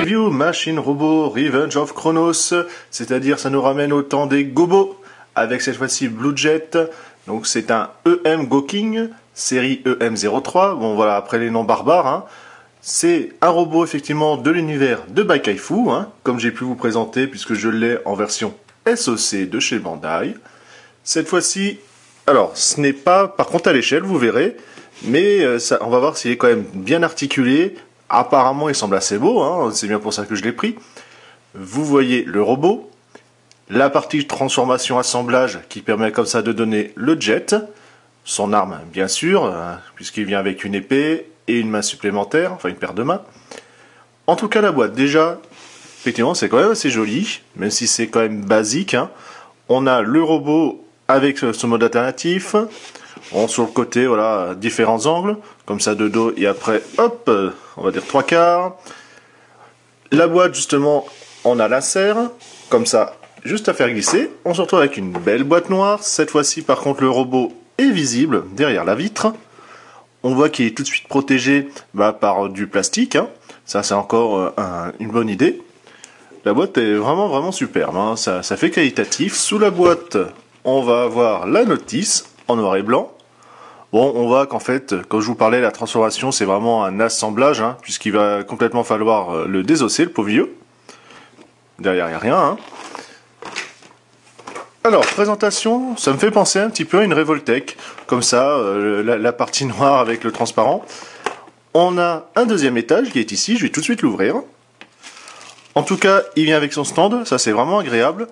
Review Machine Robot Revenge of Chronos, c'est-à-dire ça nous ramène au temps des Gobos, avec cette fois-ci Blue Jet. Donc c'est un EM Gokking, série EM03, bon voilà, après les noms barbares, hein. C'est un robot effectivement de l'univers de Baikaifu, hein, comme j'ai pu vous présenter puisque je l'ai en version SOC de chez Bandai. Cette fois-ci, alors ce n'est pas par contre à l'échelle, vous verrez, mais ça, on va voir s'il est quand même bien articulé. Apparemment il semble assez beau, hein, c'est bien pour ça que je l'ai pris. Vous voyez le robot, la partie transformation assemblage qui permet comme ça de donner le jet, son arme bien sûr, puisqu'il vient avec une épée et une main supplémentaire, enfin une paire de mains. En tout cas la boîte, déjà, effectivement c'est quand même assez joli, même si c'est quand même basique, hein. On a le robot avec ce mode alternatif, sur le côté, voilà, différents angles, comme ça de dos, et après, hop, on va dire 3/4. La boîte, justement, on a l'insert, comme ça, juste à faire glisser. On se retrouve avec une belle boîte noire. Cette fois-ci, par contre, le robot est visible derrière la vitre. On voit qu'il est tout de suite protégé par du plastique, hein. Ça, c'est encore une bonne idée. La boîte est vraiment superbe, hein. Ça fait qualitatif. Sous la boîte, on va avoir la notice en noir et blanc. Bon, on voit qu'en fait, comme je vous parlais, la transformation, c'est vraiment un assemblage, hein, puisqu'il va complètement falloir le désosser, le pauvre vieux. Derrière, il n'y a rien, hein. Alors, présentation, ça me fait penser un petit peu à une Revoltech, comme ça, la partie noire avec le transparent. On a un deuxième étage qui est ici, je vais tout de suite l'ouvrir. En tout cas, il vient avec son stand, ça c'est vraiment agréable.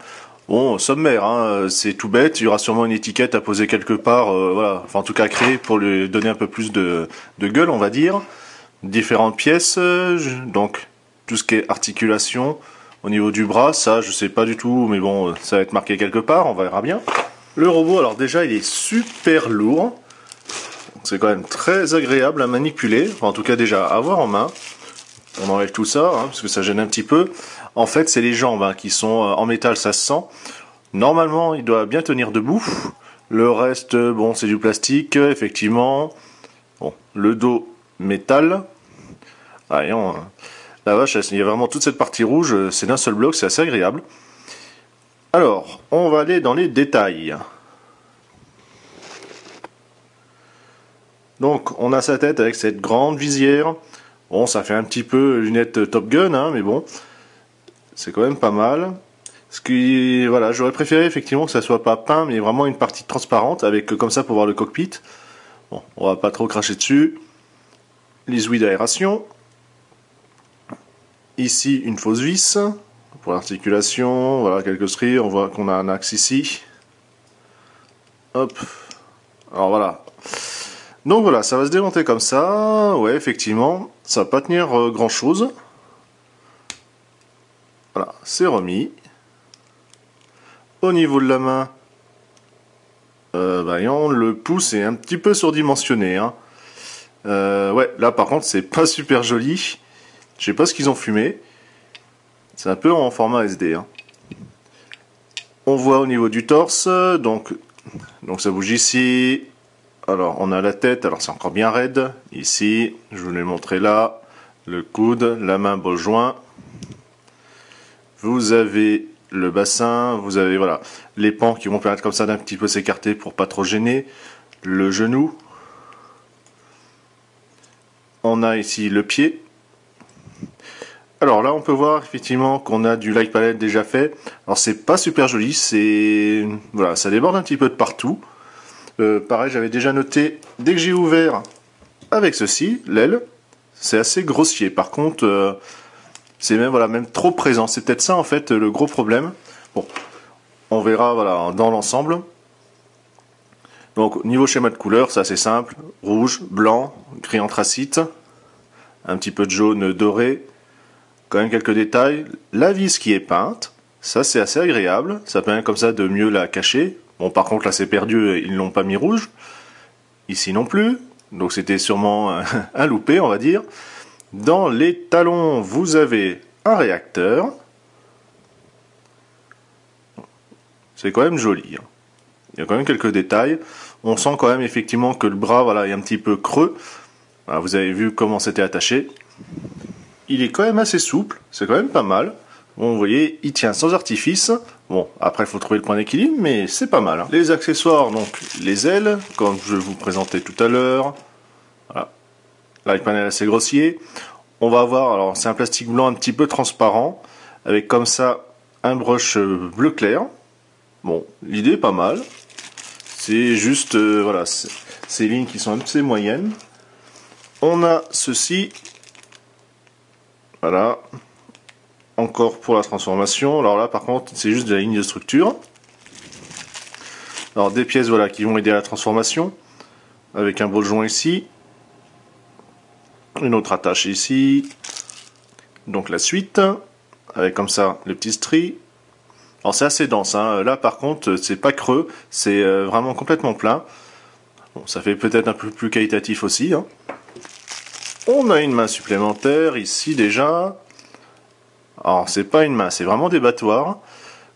Bon, sommaire, hein, c'est tout bête, il y aura sûrement une étiquette à poser quelque part, voilà, enfin en tout cas créée pour lui donner un peu plus de gueule, on va dire. Différentes pièces, donc tout ce qui est articulation, au niveau du bras, ça je sais pas du tout, mais bon, ça va être marqué quelque part, on verra bien. Le robot, alors déjà il est super lourd, c'est quand même très agréable à manipuler, enfin, en tout cas déjà à avoir en main. On enlève tout ça, hein, parce que ça gêne un petit peu. En fait, c'est les jambes hein, qui sont en métal, ça se sent. Normalement, il doit bien tenir debout. Le reste, bon, c'est du plastique, effectivement. Bon, le dos, métal. Ah, la vache, il y a vraiment toute cette partie rouge, c'est d'un seul bloc, c'est assez agréable. Alors, on va aller dans les détails. Donc, on a sa tête avec cette grande visière. Bon, ça fait un petit peu lunette Top Gun, hein, mais bon, c'est quand même pas mal. Ce qui, voilà, j'aurais préféré effectivement que ça soit pas peint, mais vraiment une partie transparente, avec comme ça pour voir le cockpit. Bon, on va pas trop cracher dessus. Les ouïes d'aération. Ici, une fausse vis pour l'articulation. Voilà, quelques stries. On voit qu'on a un axe ici. Hop. Alors voilà. Donc voilà, ça va se démonter comme ça. Ouais, effectivement, ça va pas tenir grand chose. Voilà, c'est remis. Au niveau de la main, le pouce est un petit peu surdimensionné, hein. Ouais, là par contre, c'est pas super joli. Je sais pas ce qu'ils ont fumé. C'est un peu en format SD, hein. On voit au niveau du torse, donc ça bouge ici. Alors, on a la tête, alors c'est encore bien raide. Ici, je vous l'ai montré là. Le coude, la main bol joint. Vous avez le bassin, vous avez voilà les pans qui vont permettre comme ça d'un petit peu s'écarter pour pas trop gêner. Le genou. On a ici le pied. Alors là, on peut voir effectivement qu'on a du light palette déjà fait. Alors c'est pas super joli, c'est voilà, ça déborde un petit peu de partout. Pareil, j'avais déjà noté, dès que j'ai ouvert avec ceci, l'aile, c'est assez grossier. Par contre, c'est même, voilà, même trop présent. C'est peut-être ça, en fait, le gros problème. Bon, on verra voilà, dans l'ensemble. Donc, niveau schéma de couleur, c'est assez simple. Rouge, blanc, gris anthracite, un petit peu de jaune doré, quand même quelques détails. La vis qui est peinte, ça c'est assez agréable. Ça permet comme ça de mieux la cacher. Bon, par contre, là, c'est perdu, ils ne l'ont pas mis rouge. Ici non plus. Donc, c'était sûrement un loupé, on va dire. Dans les talons, vous avez un réacteur. C'est quand même joli, hein. Il y a quand même quelques détails. On sent quand même effectivement que le bras voilà, est un petit peu creux. Voilà, vous avez vu comment c'était attaché. il est quand même assez souple, c'est quand même pas mal. Bon, vous voyez, il tient sans artifice. Bon, après, il faut trouver le point d'équilibre, mais c'est pas mal. Hein. Les accessoires, donc les ailes, comme je vous présentais tout à l'heure. Voilà. Là, le panel assez grossier. On va avoir, alors c'est un plastique blanc un petit peu transparent, avec comme ça un brush bleu clair. Bon, l'idée est pas mal. C'est juste, voilà, ces lignes qui sont assez moyennes. On a ceci. Voilà. Encore pour la transformation. Alors là, par contre, c'est juste de la ligne de structure. Alors des pièces, voilà, qui vont aider à la transformation. Avec un bol joint ici. Une autre attache ici. Donc la suite. Avec comme ça les petits stries. Alors c'est assez dense. Hein. Là, par contre, c'est pas creux. C'est vraiment complètement plein. Bon, ça fait peut-être un peu plus qualitatif aussi. Hein. On a une main supplémentaire ici déjà. Alors c'est pas une main, c'est vraiment des battoirs.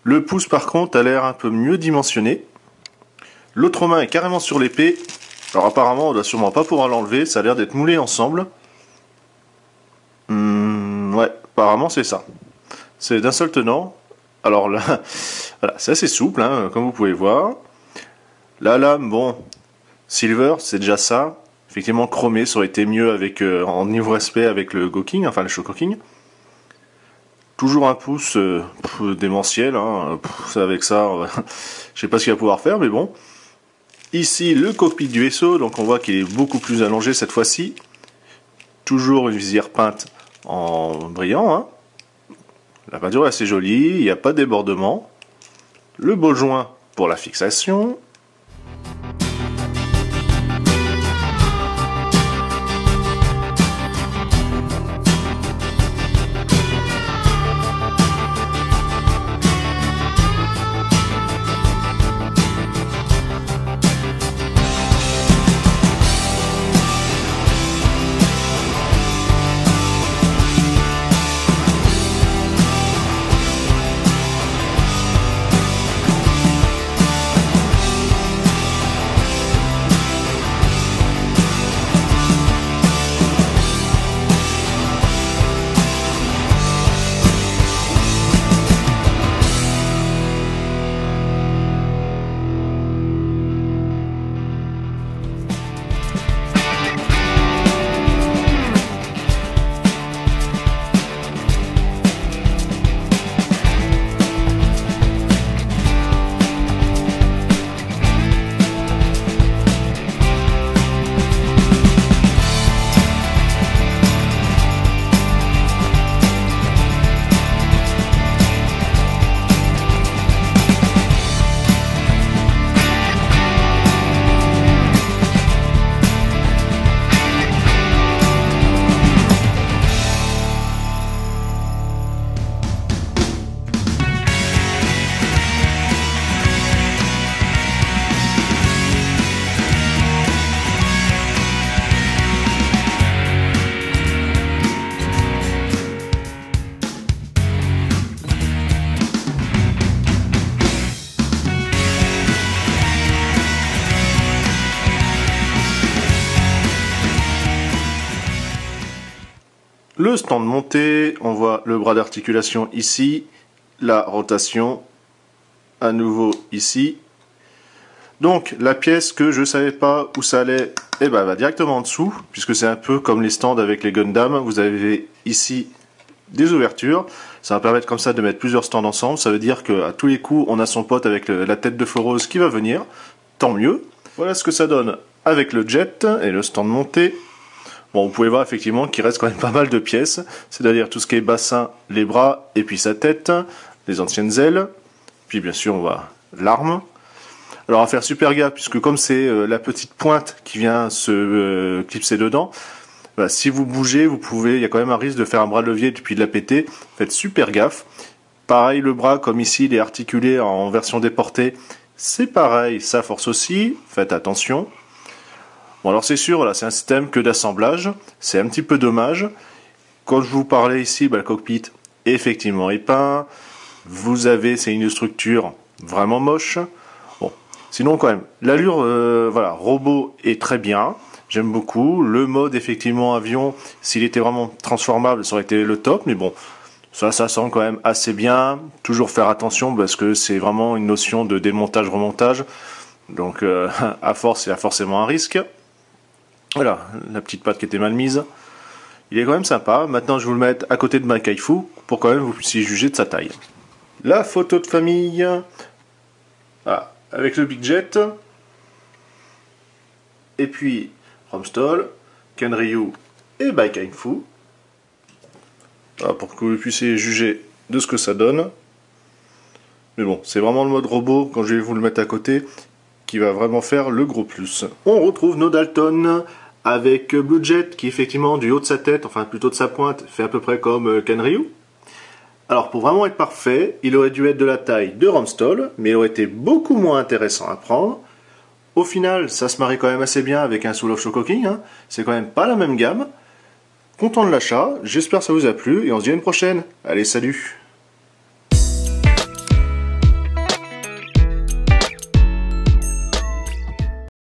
Le pouce par contre a l'air un peu mieux dimensionné. L'autre main est carrément sur l'épée. Alors apparemment on doit sûrement pas pouvoir l'enlever, ça a l'air d'être moulé ensemble. Ouais, apparemment c'est ça. C'est d'un seul tenant. Alors là, voilà, c'est assez souple, hein, comme vous pouvez voir. La lame, bon, silver, c'est déjà ça. Effectivement, chromé, ça aurait été mieux avec, en niveau respect avec le Goking, enfin le Shokoking. Toujours un pouce démentiel, hein. Avec ça, je sais pas ce qu'il va pouvoir faire, mais bon. Ici, le cockpit du vaisseau, donc on voit qu'il est beaucoup plus allongé cette fois-ci. Toujours une visière peinte en brillant. Hein. La peinture est assez jolie, il n'y a pas de débordement. Le bol joint pour la fixation. Le stand monté, on voit le bras d'articulation ici, la rotation à nouveau ici. Donc la pièce que je ne savais pas où ça allait, eh ben, va directement en dessous, puisque c'est un peu comme les stands avec les Gundam. Vous avez ici des ouvertures, ça va permettre comme ça de mettre plusieurs stands ensemble. Ça veut dire qu'à tous les coups on a son pote avec la tête de foreuse qui va venir, tant mieux. Voilà ce que ça donne avec le jet et le stand monté. Bon, vous pouvez voir effectivement qu'il reste quand même pas mal de pièces, c'est-à-dire tout ce qui est bassin, les bras, et puis sa tête, les anciennes ailes, puis bien sûr on voit l'arme. Alors à faire super gaffe, puisque comme c'est la petite pointe qui vient se clipser dedans, bah, si vous bougez, vous pouvez, il y a quand même un risque de faire un bras de levier et puis de la péter, faites super gaffe. Pareil le bras, comme ici il est articulé en version déportée, c'est pareil, ça force aussi, faites attention. Bon alors c'est sûr, là c'est un système que d'assemblage, c'est un petit peu dommage. Quand je vous parlais ici, bah, le cockpit est effectivement est peint. Vous avez, c'est une structure vraiment moche. Bon, sinon quand même, l'allure, voilà, robot est très bien. j'aime beaucoup. Le mode effectivement avion, s'il était vraiment transformable, ça aurait été le top, mais bon, ça semble quand même assez bien. Toujours faire attention parce que c'est vraiment une notion de démontage-remontage. Donc à force, il y a forcément un risque. Voilà, la petite patte qui était mal mise. Il est quand même sympa. Maintenant, je vais vous le mettre à côté de ma Kaifu pour quand même vous puissiez juger de sa taille. La photo de famille. Ah, avec le Big Jet. Et puis Romstall, Kenryu et Baikaifu. Pour que vous puissiez juger de ce que ça donne. Mais bon, c'est vraiment le mode robot, quand je vais vous le mettre à côté, qui va vraiment faire le gros plus. On retrouve nos Dalton avec Blue Jet qui effectivement du haut de sa tête, enfin plutôt de sa pointe, fait à peu près comme Kenryu. Alors pour vraiment être parfait, il aurait dû être de la taille de Romstall, mais il aurait été beaucoup moins intéressant à prendre. Au final, ça se marie quand même assez bien avec un Soul of Shoko King, hein. C'est quand même pas la même gamme. Content de l'achat, j'espère que ça vous a plu et on se dit à une prochaine. Allez, salut!